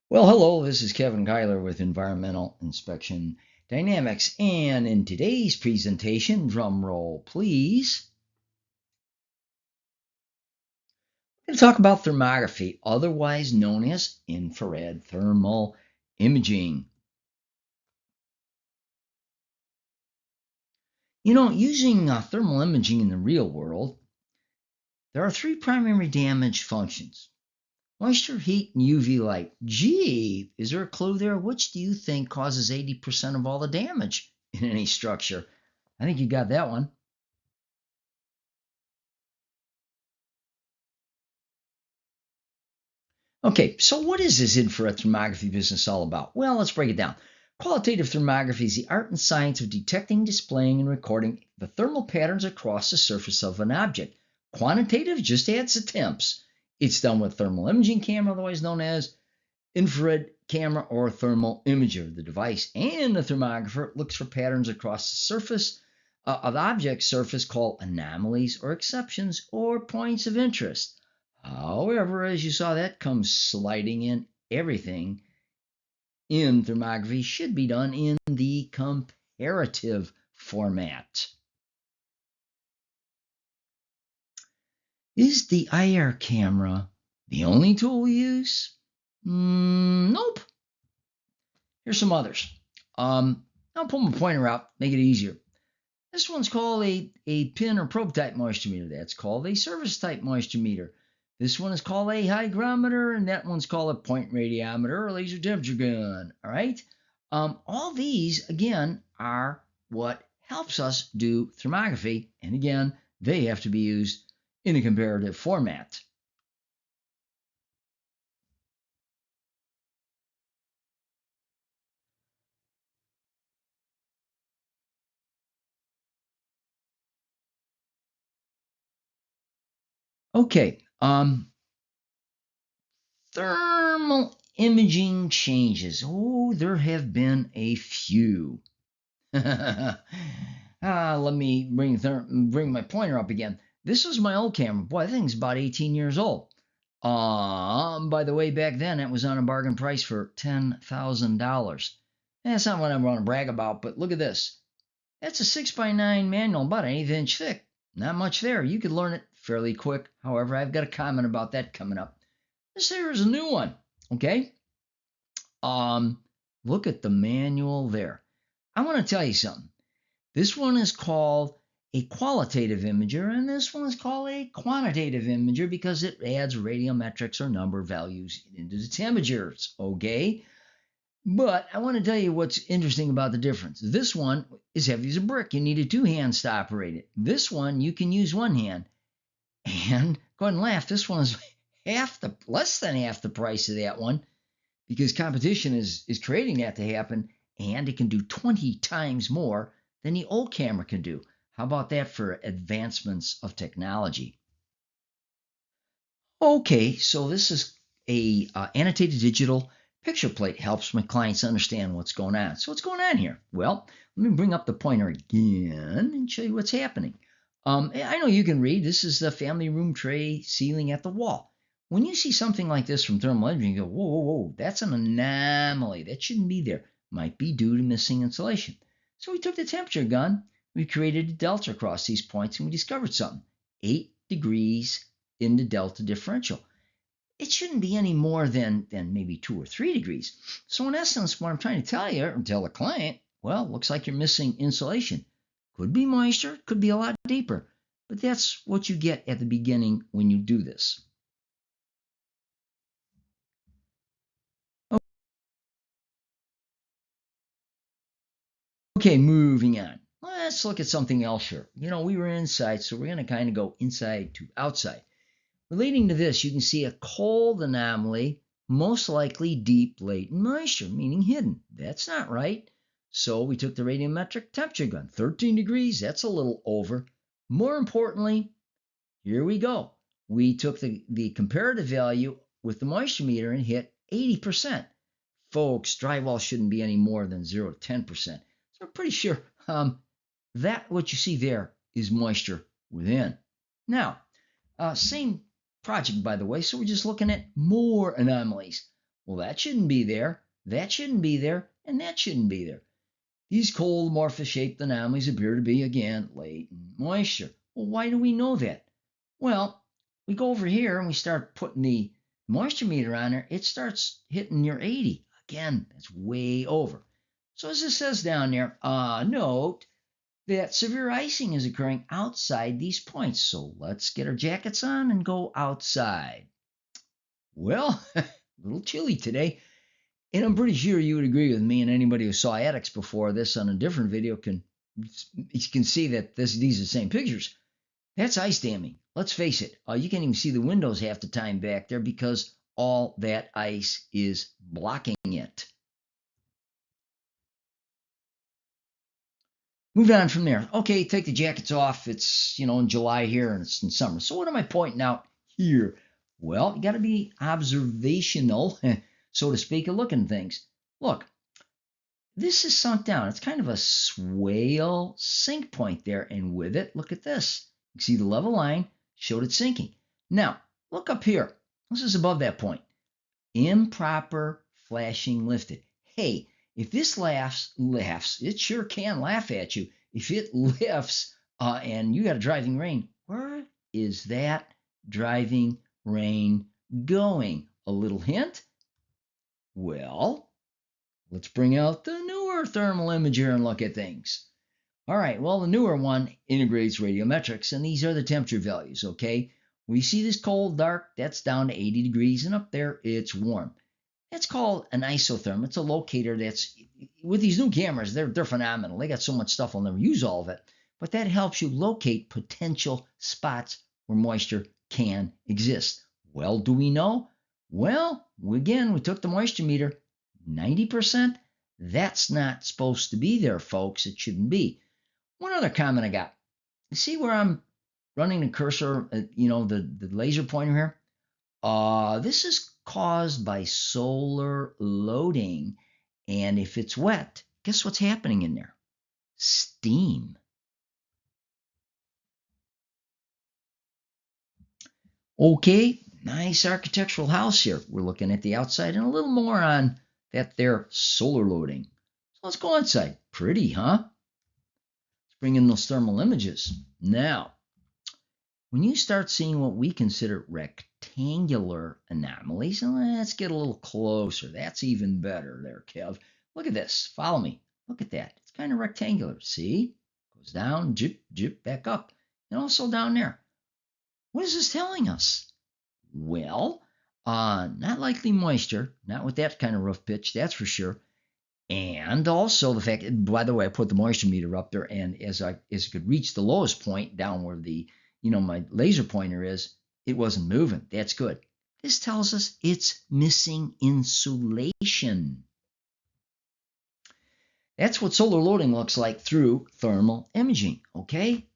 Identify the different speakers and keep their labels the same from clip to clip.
Speaker 1: Well, hello, this is Kevin Kyler with Environmental Inspection Dynamics, and in today's presentation, drum roll please, we're going to talk about thermography, otherwise known as infrared thermal imaging. Using thermal imaging in the real world, there are three primary damage functions: moisture, heat, and UV light. Gee, is there a clue there? Which do you think causes 80% of all the damage in any structure? I think you got that one. Okay, so what is this infrared thermography business all about? Well, let's break it down. Qualitative thermography is the art and science of detecting, displaying, and recording the thermal patterns across the surface of an object. Quantitative just adds the temps. It's done with thermal imaging camera, otherwise known as infrared camera or thermal imager. The device and the thermographer looks for patterns across the surface of the object surface called anomalies or exceptions or points of interest. However, as you saw, that comes sliding in. Everything in thermography should be done in the comparative format. Is the IR camera the only tool we use? Nope. Here's some others. I'll pull my pointer out, make it easier. This one's called a pin or probe type moisture meter. That's called a surface type moisture meter. This one is called a hygrometer, and that one's called a point radiometer or laser temperature gun. All right. All these, again, are what helps us do thermography. And again, they have to be used in a comparative format. Okay. Thermal imaging changes. Oh, there have been a few. Let me bring my pointer up again. This was my old camera. Boy, that thing's about 18 years old. By the way, back then it was on a bargain price for $10,000. That's not what I want to brag about, but look at this. That's a 6x9 manual, about an 1/8 inch thick. Not much there. You could learn it fairly quick. However, I've got a comment about that coming up. This here is a new one. Okay. Look at the manual there. I want to tell you something. This one is called a qualitative imager, and this one is called a quantitative imager because it adds radiometrics or number values into the temperatures, okay? But I want to tell you what's interesting about the difference. This one is heavy as a brick. You needed two hands to operate it. This one, you can use one hand. And go ahead and laugh. This one is less than half the price of that one because competition is creating that to happen, and it can do 20 times more than the old camera can do. How about that for advancements of technology? Okay, so this is a annotated digital picture plate. Helps my clients understand what's going on. So what's going on here? Well, let me bring up the pointer again and show you what's happening. I know you can read. This is the family room tray ceiling at the wall. When you see something like this from thermal imaging, you go, whoa, whoa, whoa, that's an anomaly. That shouldn't be there. Might be due to missing insulation. So we took the temperature gun, we created a delta across these points, and we discovered something. 8 degrees in the delta differential. It shouldn't be any more than maybe 2 or 3 degrees. So in essence, what I'm trying to tell you, or tell the client, well, looks like you're missing insulation. Could be moisture, could be a lot deeper. But that's what you get at the beginning when you do this. Okay, moving on. Let's look at something else here. We were inside, so we're going to kind of go inside to outside. Relating to this, you can see a cold anomaly, most likely deep latent moisture, meaning hidden. That's not right. So we took the radiometric temperature gun, 13 degrees, that's a little over. More importantly, here we go. We took the comparative value with the moisture meter and hit 80%. Folks, drywall shouldn't be any more than 0 to 10%. So we're pretty sure that what you see there is moisture within. Now, same project, by the way, so we're just looking at more anomalies. Well, that shouldn't be there. That shouldn't be there. And that shouldn't be there. These cold amorphous-shaped anomalies appear to be, again, latent moisture. Well, why do we know that? Well, we go over here and we start putting the moisture meter on there. It starts hitting near 80. Again, that's way over. So as it says down there, note that severe icing is occurring outside these points. So let's get our jackets on and go outside. Well, a little chilly today. And I'm pretty sure you would agree with me, and anybody who saw attics before this on a different video can see that these are the same pictures. That's ice damming. Let's face it, you can't even see the windows half the time back there because all that ice is blocking it. Move on from there. Okay, take the jackets off. It's, in July here and it's in summer. So what am I pointing out here? Well, you got to be observational, so to speak, of looking at things. Look, this is sunk down. It's kind of a swale sink point there. And with it, look at this. You see the level line showed it sinking. Now, look up here. This is above that point. Improper flashing lifted. Hey, if this laughs, it sure can laugh at you. If it lifts and you got a driving rain, where is that driving rain going? A little hint? Well, let's bring out the newer thermal imager and look at things. All right, well, the newer one integrates radiometrics, and these are the temperature values, okay? We see this cold, dark, that's down to 80 degrees, and up there, it's warm. That's called an isotherm. It's a locator that's, with these new cameras, they're phenomenal. They got so much stuff, I'll never use all of it. But that helps you locate potential spots where moisture can exist. Well, do we know? Well, again, we took the moisture meter, 90%. That's not supposed to be there, folks. It shouldn't be. One other comment I got. You see where I'm running the cursor, the laser pointer here? This is caused by solar loading. And if it's wet, guess what's happening in there? Steam. Okay, nice architectural house here. We're looking at the outside and a little more on that there solar loading. So let's go inside. Pretty, huh? Let's bring in those thermal images. Now, when you start seeing what we consider rectangular anomalies, let's get a little closer. That's even better there, Kev. Look at this. Follow me. Look at that. It's kind of rectangular. See? Goes down, jip, jip, back up. And also down there. What is this telling us? Well, not likely moisture. Not with that kind of rough pitch, that's for sure. And also the fact, by the way, I put the moisture meter up there, and as it could reach the lowest point down where the my laser pointer is, it wasn't moving. That's good. This tells us it's missing insulation. That's what solar loading looks like through thermal imaging, okay?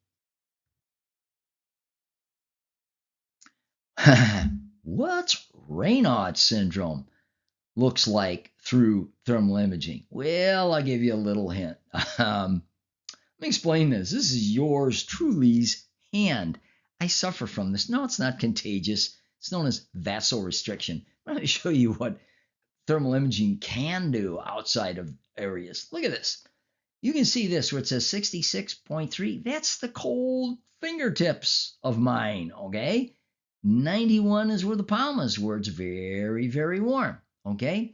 Speaker 1: What's Raynaud syndrome looks like through thermal imaging? Well, I'll give you a little hint. Let me explain this. This is yours truly's hand. I suffer from this. No, it's not contagious. It's known as vasorestriction. I'm going to show you what thermal imaging can do outside of areas. Look at this. You can see this where it says 66.3. That's the cold fingertips of mine, okay? 91 is where the palm is, where it's very, very warm, okay?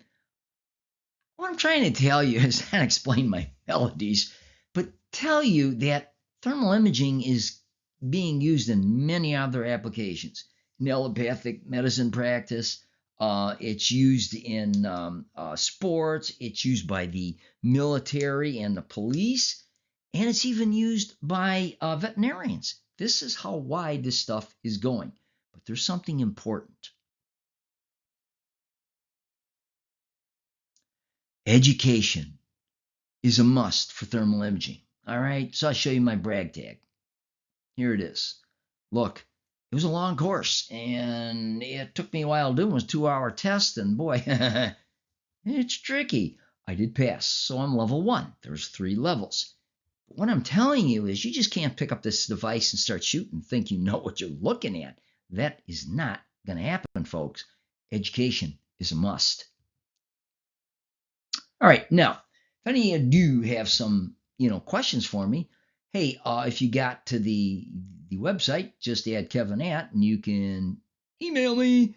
Speaker 1: What I'm trying to tell you is not explain my melodies, but tell you that thermal imaging is being used in many other applications. In allopathic medicine practice, it's used in sports, it's used by the military and the police, and it's even used by veterinarians. This is how wide this stuff is going. But there's something important. Education is a must for thermal imaging. All right, so I'll show you my brag tag. Here it is. Look, it was a long course, and it took me a while to do. It was a 2-hour test, and boy, it's tricky. I did pass, so I'm level 1. There's 3 levels. But what I'm telling you is you just can't pick up this device and start shooting and think you know what you're looking at. That is not going to happen, folks. Education is a must. All right, now, if any of you do have some, questions for me, hey, if you got to the website, just add Kevin at, and you can email me.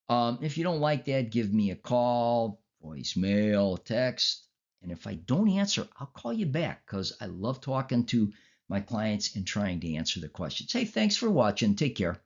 Speaker 1: If you don't like that, give me a call, voicemail, text, and if I don't answer, I'll call you back because I love talking to my clients and trying to answer the questions. Hey, thanks for watching. Take care.